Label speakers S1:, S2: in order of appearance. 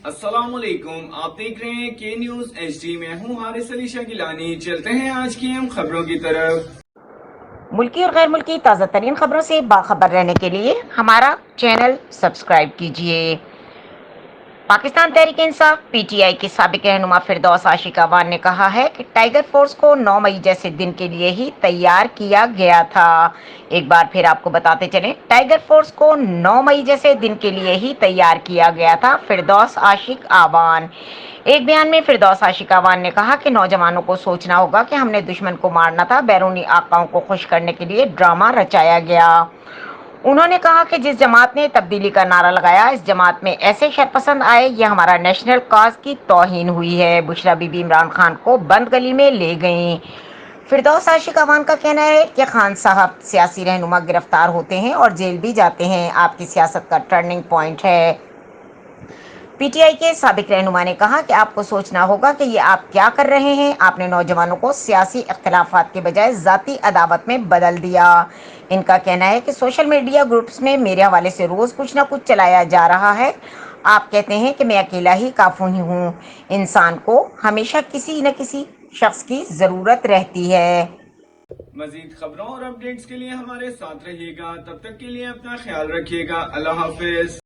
S1: السلام علیکم، آپ دیکھ رہے ہیں کے نیوز ایچ ڈی۔ میں ہوں حارث علی شاہ گیلانی۔ چلتے ہیں آج کی اہم خبروں کی طرف۔
S2: ملکی اور غیر ملکی تازہ ترین خبروں سے باخبر رہنے کے لیے ہمارا چینل سبسکرائب کیجیے۔ Pakistan Tehreek Insaf P T I کے سابق رہنما فردوس عاشق اعوان نے کہا ہے کہ ٹائیگر فورس کو 9 مئی جیسے دن کے لیے ہی تیار کیا گیا تھا۔ ایک بار پھر آپ کو بتاتے چلیں، ٹائیگر فورس کو 9 مئی جیسے دن کے لیے ہی تیار کیا گیا تھا۔ فردوس عاشق اعوان ایک بیان میں فردوس عاشق اعوان نے کہا کہ نوجوانوں کو سوچنا ہوگا کہ ہم نے دشمن کو مارنا تھا، بیرونی آقاؤں کو خوش کرنے کے لیے ڈرامہ رچایا گیا۔ انہوں نے کہا کہ جس جماعت نے تبدیلی کا نعرہ لگایا، اس جماعت میں ایسے شرپسند آئے، یہ ہمارا نیشنل کاز کی توہین ہوئی ہے۔ بشریٰ بی بی عمران خان کو بند گلی میں لے گئیں۔ فردوس عاشق اعوان کا کہنا ہے کہ خان صاحب سیاسی رہنما گرفتار ہوتے ہیں اور جیل بھی جاتے ہیں، آپ کی سیاست کا ٹرننگ پوائنٹ ہے۔ پی ٹی آئی کے سابق رہنما نے کہا کہ آپ کو سوچنا ہوگا کہ یہ آپ کیا کر رہے ہیں، آپ نے نوجوانوں کو سیاسی اختلافات کے بجائے ذاتی عداوت میں بدل دیا۔ ان کا کہنا ہے کہ سوشل میڈیا گروپس میں میرے حوالے سے روز کچھ نہ کچھ چلایا جا رہا ہے۔ آپ کہتے ہیں کہ میں اکیلا ہی کافی ہوں، انسان کو ہمیشہ کسی نہ کسی شخص کی ضرورت رہتی ہے۔
S1: مزید خبروں اور اپڈیٹس کے لیے ہمارے ساتھ رہیے گا، تب تک کے لیے اپنا خیال رکھیے گا۔ اللہ حافظ۔